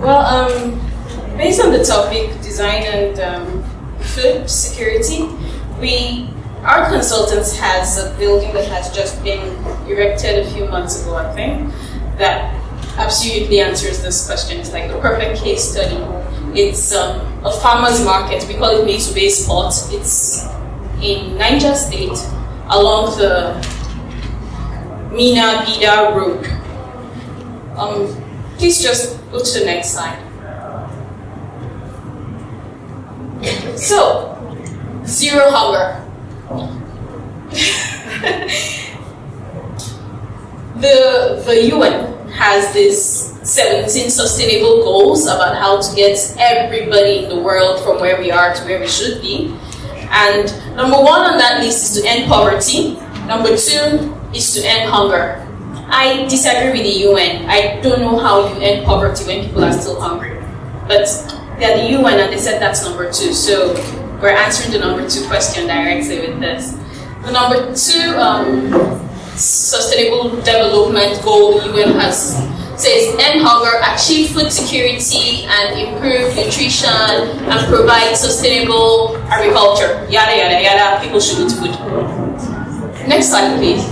Based on the topic, design and food security, our consultants has a building that has just been erected a few months ago, I think, that absolutely answers this question. It's like the perfect case study. It's a farmer's market. We call it Maizube spot. It's in Niger State along the Minna Bida road. Please just go to the next slide. So, zero hunger. The UN has this 17 sustainable goals about how to get everybody in the world from where we are to where we should be. And number 1 on that list is to end poverty. Number 2 is to end hunger. I disagree with the UN. I don't know how you end poverty when people are still hungry. But they're the UN and they said that's number 2. So we're answering the number 2 question directly with this. The number 2 sustainable development goal the UN says end hunger, achieve food security and improve nutrition and provide sustainable agriculture. Yada yada yada, people should eat food. Next slide please.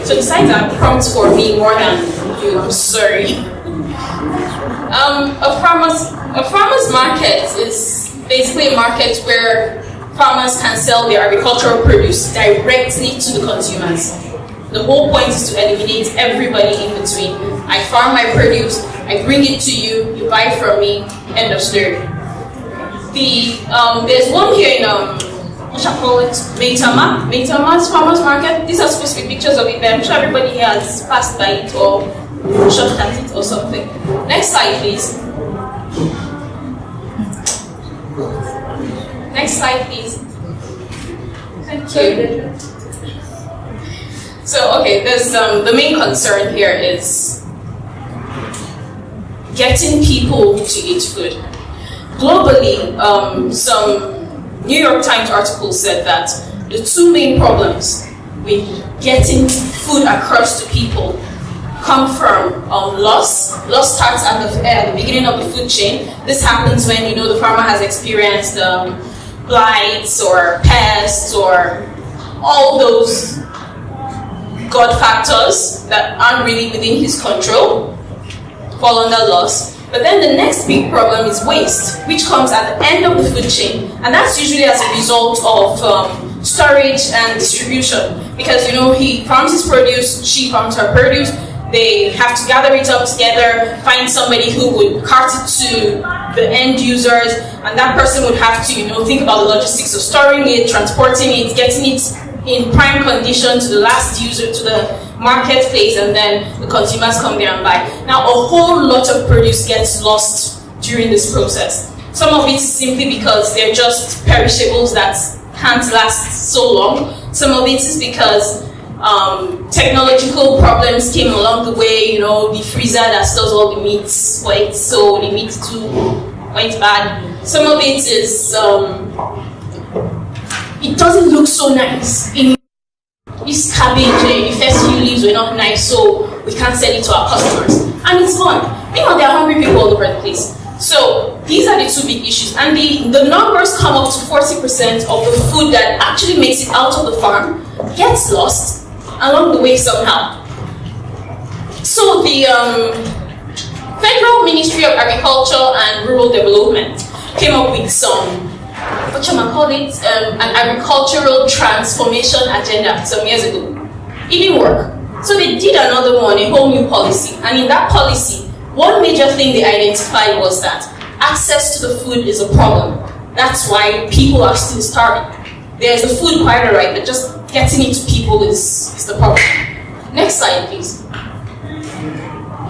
So the slides are prompts for me more than you, I'm sorry. A farmer's market is basically a market where farmers can sell their agricultural produce directly to the consumers. The whole point is to eliminate everybody in between. I farm my produce, I bring it to you, you buy from me, end of story. There's one here in what shall I call it? Maitama's farmers market. These are supposed to be pictures of it, but I'm sure everybody here has passed by it or shot at it or something. Next slide, please. Next slide, please. Thank you. So, okay, there's the main concern here is getting people to eat food. Globally, some New York Times article said that the 2 main problems with getting food across to people come from loss. Loss starts at the beginning of the food chain. This happens when the farmer has experienced blights or pests or all those God factors that aren't really within his control, fall under loss. But then the next big problem is waste, which comes at the end of the food chain, and that's usually as a result of storage and distribution. Because he farms his produce, she farms her produce. They have to gather it up together, find somebody who would cart it to the end users, and that person would have to, think about the logistics of storing it, transporting it, getting it in prime condition to the last user, to the marketplace, and then the consumers come there and buy. Now, a whole lot of produce gets lost during this process. Some of it is simply because they're just perishables that can't last so long. Some of it is because technological problems came along the way, the freezer that stores all the meats went, so the meat too went bad. Some of it is, it doesn't look so nice. This cabbage, the first few leaves were not nice, so we can't sell it to our customers. And it's gone. Meanwhile, there are hungry people all over the place. So these are the 2 big issues. And the numbers come up to 40% of the food that actually makes it out of the farm gets lost along the way somehow. So the Federal Ministry of Agriculture and Rural Development came up with some, an agricultural transformation agenda some years ago. It didn't work. So they did another one, a whole new policy. And in that policy, one major thing they identified was that access to the food is a problem. That's why people are still starving. There's the food quite alright, but just getting it to people is the problem. Next slide, please.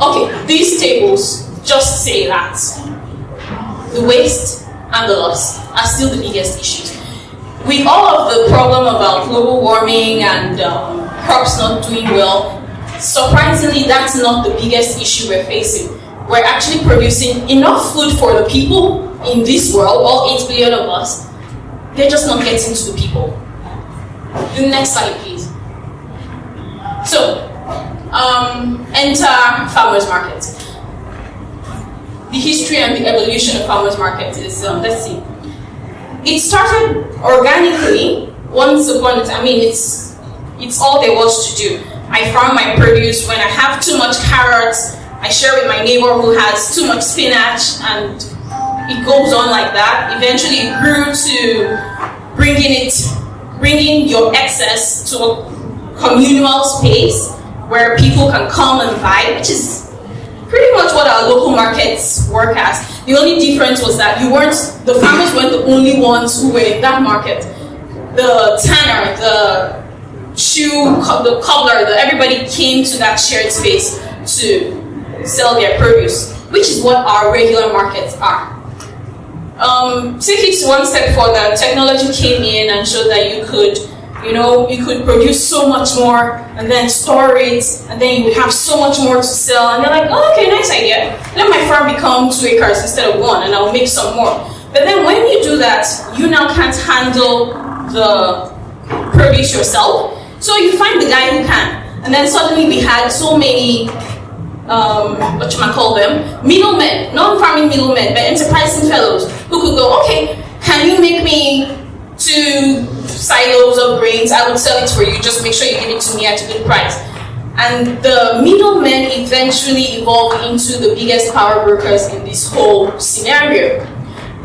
Okay, these tables just say that the waste and the loss are still the biggest issues. With all of the problem about global warming and crops not doing well, surprisingly, that's not the biggest issue we're facing. We're actually producing enough food for the people in this world, all 8 billion of us. They're just not getting to the people. The next slide, please. So, enter farmers market. The history and the evolution of farmers market is, let's see. It started organically once upon a time. I mean, it's all there was to do. I farm my produce. When I have too much carrots, I share with my neighbor who has too much spinach, and it goes on like that. Eventually it grew to bringing your excess to a communal space where people can come and buy, which is pretty much what our local markets work as. The only difference was that the farmers weren't the only ones who were in that market. The tanner, the the cobbler, everybody came to that shared space to sell their produce, which is what our regular markets are. Take it one step further, technology came in and showed that you could produce so much more and then store it, and then you would have so much more to sell. And they're like, oh, okay, nice idea. Let my farm become 2 acres instead of 1, and I'll make some more. But then when you do that, you now can't handle the produce yourself. So you find the guy who can. And then suddenly we had so many, middlemen, non-farming middlemen, but enterprising fellows who could go, okay, can you make me 2 silos of grains? I will sell it for you, just make sure you give it to me at a good price. And the middlemen eventually evolved into the biggest power brokers in this whole scenario.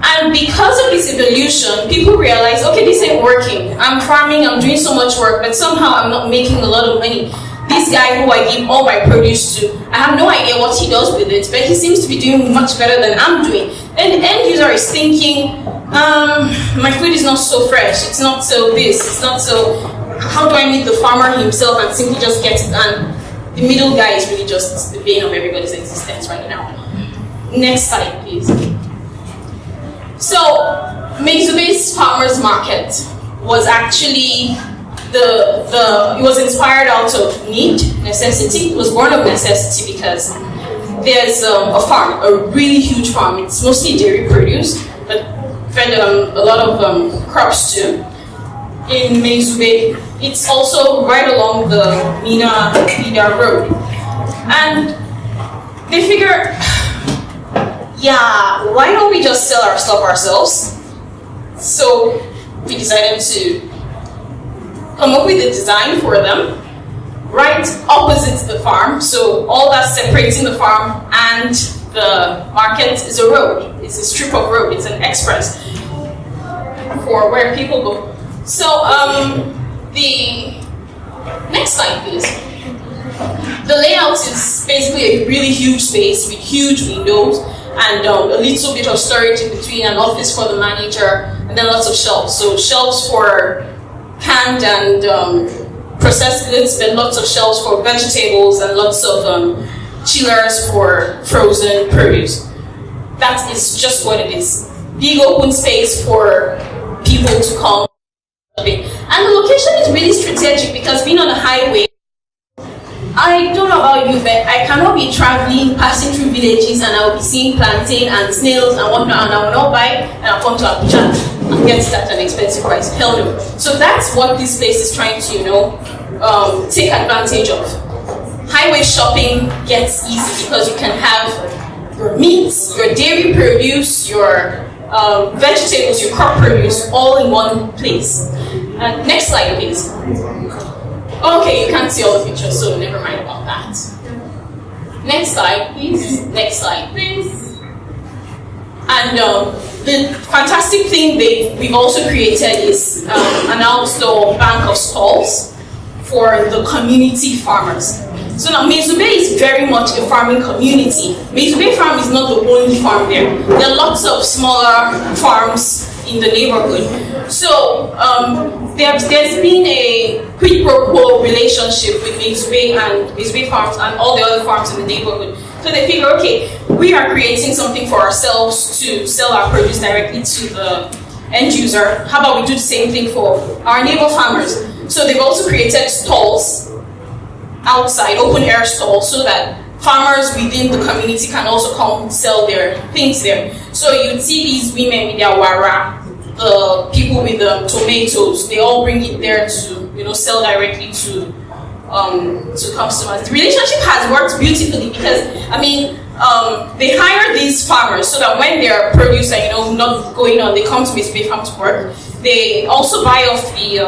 And because of this evolution, people realize, okay, this ain't working. I'm farming, I'm doing so much work, but somehow I'm not making a lot of money. This guy who I give all my produce to, I have no idea what he does with it, but he seems to be doing much better than I'm doing. And the end user is thinking, my food is not so fresh, it's not so this, it's not so, how do I meet the farmer himself and simply just get it? And the middle guy is really just the bane of everybody's existence right now. Next slide, please. So, Maizube's farmers market was actually it was inspired out of need, necessity. It was born of necessity because there's a farm, a really huge farm. It's mostly dairy produce, but fed on a lot of crops too. In Maizube, it's also right along the Minna Bida road. And they figure, yeah, why don't we just sell our stuff ourselves? So we decided to come up with a design for them right opposite the farm. So all that separating the farm and the market is a road. It's a strip of road. It's an express for where people go. So the next slide, please. The layout is basically a really huge space with huge windows and a little bit of storage in between, an office for the manager, and then lots of shelves. So shelves for canned and processed goods, then lots of shelves for vegetables and lots of chillers for frozen produce. That is just what it is. Big open space for people to come. And the location is really strategic because being on a highway, I don't know about you, but I cannot be traveling, passing through villages, and I will be seeing plantain and snails and whatnot, and I will not buy, and I'll come to Abuja and get it at an expensive price. Hell no. So that's what this place is trying to, take advantage of. Highway shopping gets easy because you can have your meats, your dairy produce, your vegetables, your crop produce, all in one place. Next slide, please. Okay, you can't see all the pictures, so never mind about that. Next slide, please. Next slide, please. And the fantastic thing we've also created is an outdoor bank of stalls for the community farmers. So now Maizube is very much a farming community. Maizube farm is not the only farm there. There are lots of smaller farms in the neighborhood. So there's been a quid pro quo relationship with Maizube and Maizube farms and all the other farms in the neighborhood. So they figure, okay, we are creating something for ourselves to sell our produce directly to the end user. How about we do the same thing for our neighbor farmers? So they've also created stalls outside, open air stalls, so that farmers within the community can also come sell their things there. So you'd see these women with their wara, the people with the tomatoes, they all bring it there to sell directly to to customers. The relationship has worked beautifully because, I mean, they hire these farmers so that when their produce are, not going on, they come to Maizube Farm to work. They also buy off the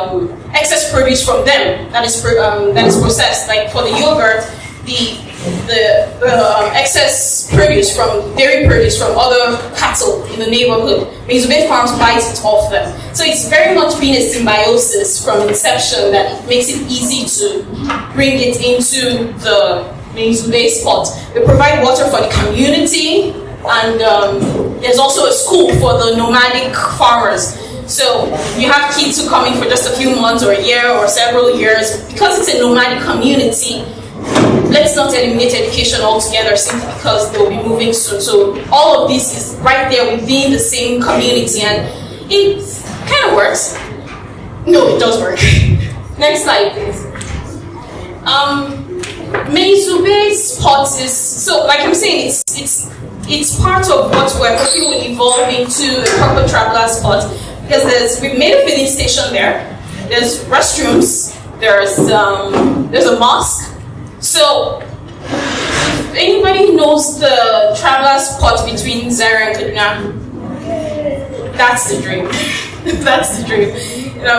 excess produce from them that is processed. Like for the yogurt, the excess produce from dairy produce from other cattle in the neighborhood, Maizube Farms buys it off them. So it's very much been a symbiosis from inception that makes it easy to bring it into the Maizube spot. They provide water for the community, and there's also a school for the nomadic farmers. So you have kids who come in for just a few months or a year or several years. Because it's a nomadic community, let's not eliminate education altogether simply because they'll be moving soon. So all of this is right there within the same community, and it kind of works. No, it does work. Next slide, please. Maizube's spot is, so like I'm saying, it's part of what we're hoping will evolve into a proper traveler spot, because we've made a filling station there. There's restrooms. There's a mosque. So if anybody knows the traveler spot between Zaire and Kaduna, that's the dream. That's the dream.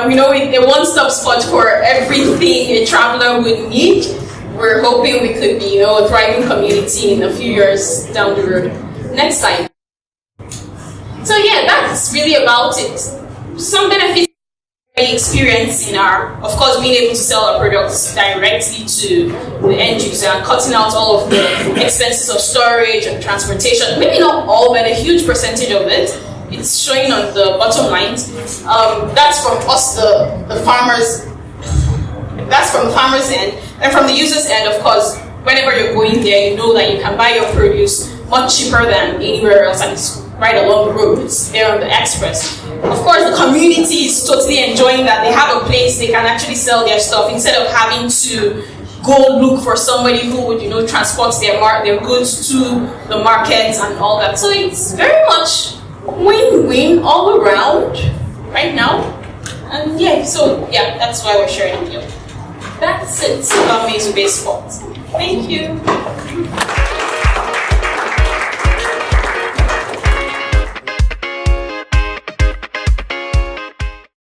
We know a one-stop spot for everything a traveler would need. We're hoping we could be, a thriving community in a few years down the road. Next slide. So yeah, that's really about it. Some benefits we experience in our, of course, being able to sell our products directly to the end user and cutting out all of the expenses of storage and transportation. Maybe not all, but a huge percentage of it. It's showing on the bottom lines. That's from us, the farmers. That's from the farmer's end. And from the user's end, of course, whenever you're going there, you know that you can buy your produce much cheaper than anywhere else, and it's right along the road. It's there on the express. Of course, the community is totally enjoying that. They have a place they can actually sell their stuff instead of having to go look for somebody who would, transport their goods to the market and all that. So it's very much win-win all around right now. And that's why we're sharing it here. That's it about Maizube Spot. Thank you.